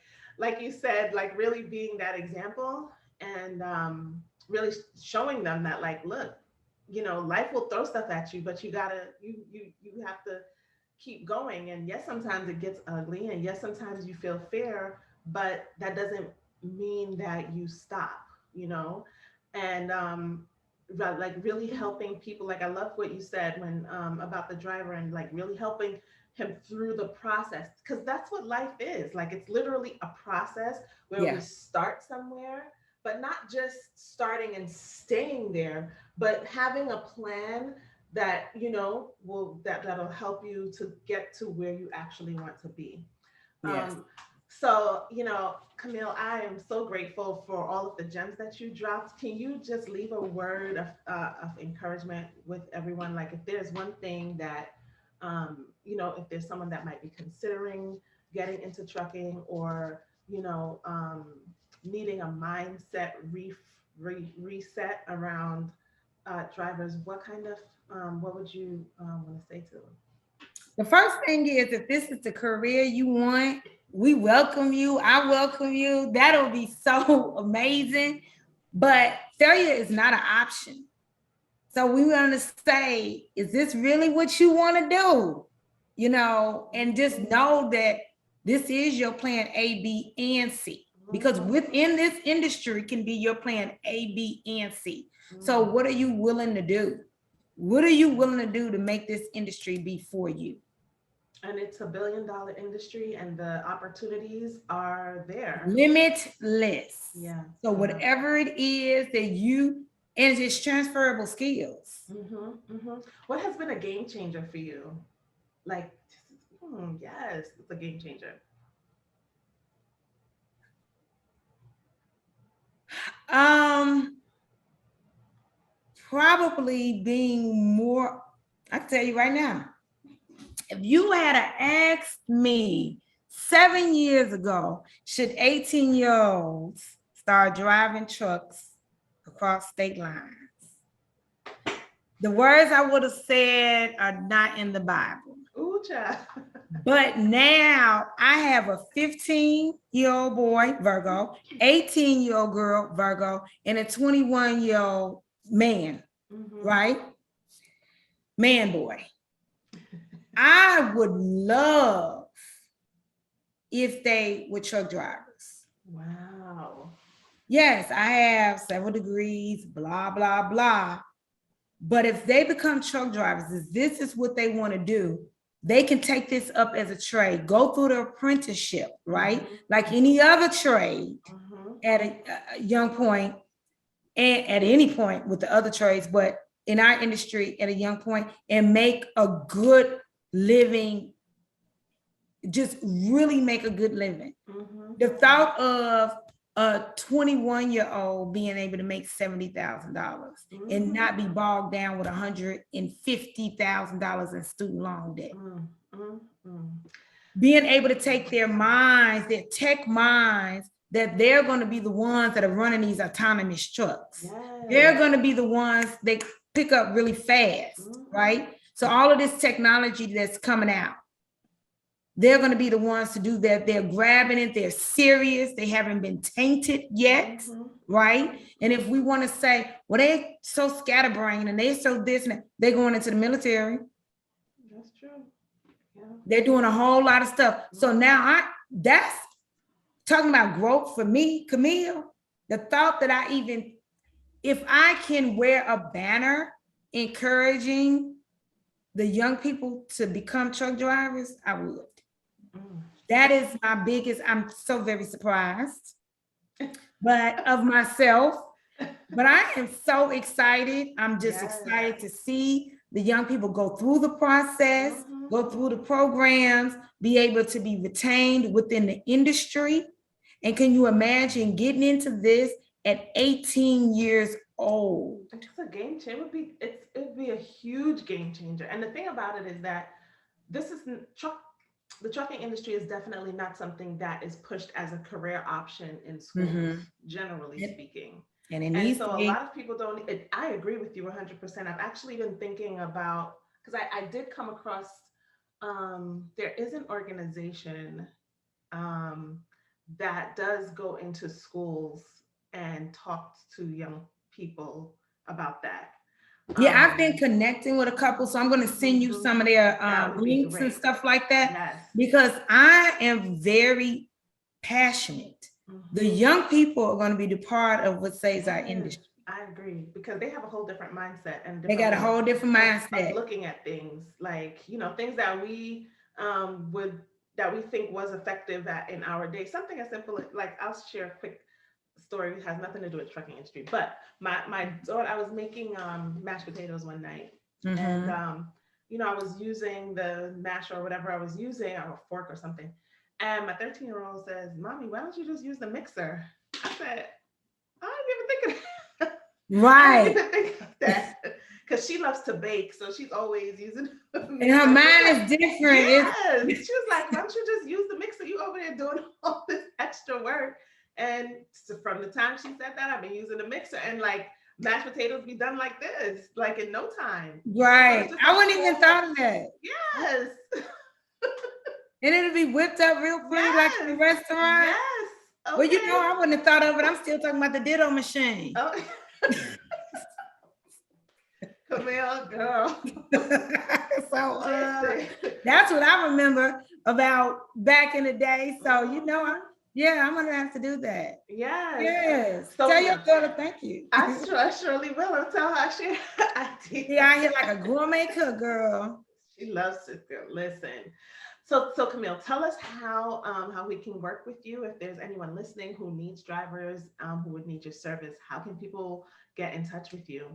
you said, like really being that example and really showing them that, like, look, life will throw stuff at you, but you have to keep going. And yes, sometimes it gets ugly, and yes, sometimes you feel fear, but that doesn't mean that you stop, you know? And like really helping people. Like I love what you said when about the driver, and like really helping him through the process, because that's what life is. Like it's literally a process where we Yeah. start somewhere, but not just starting and staying there, but having a plan that that'll help you to get to where you actually want to be. Yes. um, so, Camille, I am so grateful for all of the gems that you dropped. Can you just leave a word of encouragement with everyone? Like, if there's one thing that, if there's someone that might be considering getting into trucking, or needing a mindset reset around drivers, what would you want to say to them? The first thing is, if this is the career you want, we welcome you. I welcome you. That'll be so amazing. But failure is not an option. So we want to say, is this really what you want to do? And just know that this is your plan A, B, and C. Because within this industry can be your plan A, B, and C. So what are you willing to do? What are you willing to do to make this industry be for you? And it's $1 billion industry, and the opportunities are there. Limitless. Yeah. So whatever it is that and it's transferable skills. What has been a game changer for you? Like, yes, it's a game changer. Probably being more, I can tell you right now, if you had asked me 7 years ago, should 18-year-olds start driving trucks across state lines? The words I would have said are not in the Bible. Ooh, child. But now I have a 15-year-old boy, Virgo, 18-year-old girl, Virgo, and a 21-year-old man, right? Man, boy. I would love if they were truck drivers. Wow. Yes, I have several degrees, blah, blah, blah. But if they become truck drivers, if this is what they want to do, they can take this up as a trade, go through the apprenticeship, right? Like any other trade at a young point, and at any point with the other trades, but in our industry at a young point, and make a good living, just really make a good living. The thought of a 21-year-old being able to make $70,000 and not be bogged down with $150,000 in student loan debt. Being able to take their minds, their tech minds, that they're going to be the ones that are running these autonomous trucks. Yes. They're going to be the ones that pick up really fast, right? So all of this technology that's coming out, they're going to be the ones to do that. They're grabbing it. They're serious. They haven't been tainted yet, right? And if we want to say, well, they're so scatterbrained and they're so this and that, they're going into the military. That's true. Yeah. They're doing a whole lot of stuff. So now that's talking about growth for me, Camille. The thought that if I can wear a banner encouraging the young people to become truck drivers, I would. That is my biggest, I'm so very surprised, but of myself, but I am so excited. I'm just excited to see the young people go through the process, go through the programs, be able to be retained within the industry. And can you imagine getting into this at 18 years old? It's a game changer. It'd be a huge game changer. And the thing about it is that the trucking industry is definitely not something that is pushed as a career option in schools, generally speaking. And so a lot of people don't. I agree with you 100%. I've actually been thinking about, because I did come across, there is an organization that does go into schools and talk to young people about that. Yeah, I've been connecting with a couple, so I'm going to send you some of their links and stuff like that, because I am very passionate. The young people are going to be the part of what saves our industry. I agree, because they have a whole different mindset, and they got a whole different mindset of looking at things, like things that we think was effective in our day. Something as simple like, I'll share a quick story. It has nothing to do with trucking industry, but my daughter, I was making mashed potatoes one night, and I was using the masher or whatever I was using, or a fork or something, and my 13-year-old says, "Mommy, why don't you just use the mixer?" I said, "I didn't even think of that." Right. I didn't even think of that. because she loves to bake, so she's always using the And mixer. her mind is different. Yes. She was like, why don't you just use the mixer? You over there doing all this extra work. And so from the time she said that, I've been using the mixer, and like mashed potatoes be done like this, like in no time. Right. So I wouldn't even thought of that. yes. And it'll be whipped up real pretty like in the restaurant. Yes. Okay. Well, you know, I wouldn't have thought of it. I'm still talking about the ditto machine. Oh. Camille, girl. So that's what I remember about back in the day. So, you know, I'm going to have to do that. Yes. Yes. So tell your daughter thank you. I surely will. I'll tell her I did. Yeah, I hear like a gourmet cook, girl. She loves it, girl. Listen. So Camille, tell us how we can work with you. If there's anyone listening who needs drivers, who would need your service, how can people get in touch with you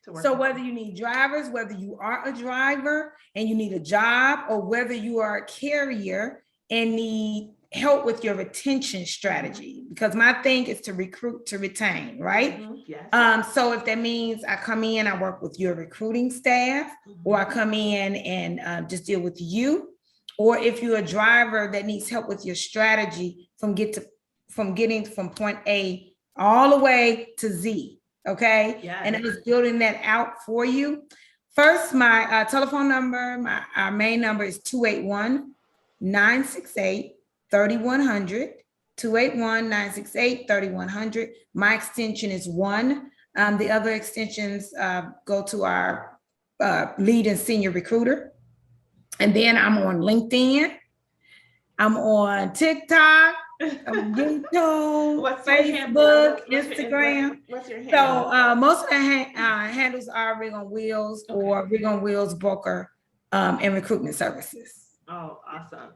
to work? So whether you need drivers, whether you are a driver and you need a job, or whether you are a carrier and need help with your retention strategy, because my thing is to recruit to retain, right? Mm-hmm. Yes. So if that means I come in, I work with your recruiting staff, or I come in and just deal with you. Or if you're a driver that needs help with your strategy from getting from point A all the way to Z, okay? Yes. And I was building that out for you. First, my telephone number, our main number is 281-968-3100, 281-968-3100. My extension is 1. The other extensions go to our lead and senior recruiter. And then I'm on LinkedIn. I'm on TikTok, YouTube, Facebook, Instagram. What's your handle? So most of the handles are Rig on Wheels, Okay. or Rig on Wheels Broker and Recruitment Services. Oh, awesome.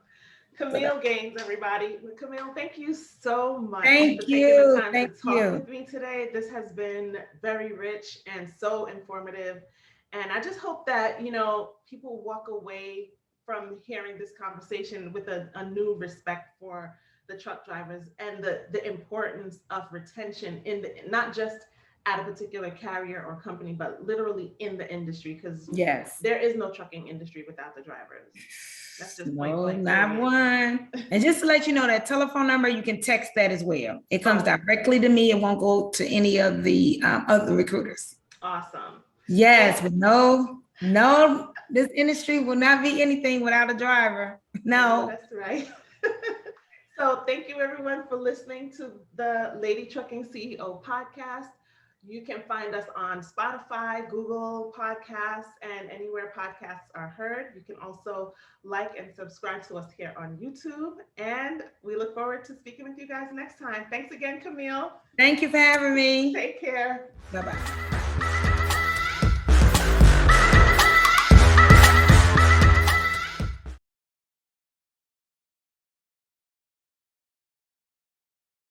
Kameel Gaines, everybody. Camille, thank you so much. Thank for you. taking the time Thank to talk you. with me today. This has been very rich and so informative. And I just hope that, you know, people walk away from hearing this conversation with a new respect for the truck drivers and the importance of retention not just at a particular carrier or company, but literally in the industry, because yes, there is no trucking industry without the drivers. That's just point no, blank. not one. And just to let you know, that telephone number, you can text that as well. It comes directly to me. It won't go to any of the other recruiters. Awesome. Yes, but no, this industry will not be anything without a driver. No. That's right. So thank you everyone for listening to the Lady Trucking CEO podcast. You can find us on Spotify, Google Podcasts, and anywhere podcasts are heard. You can also like and subscribe to us here on YouTube. And we look forward to speaking with you guys next time. Thanks again, Camille. Thank you for having me. Take care. Bye-bye.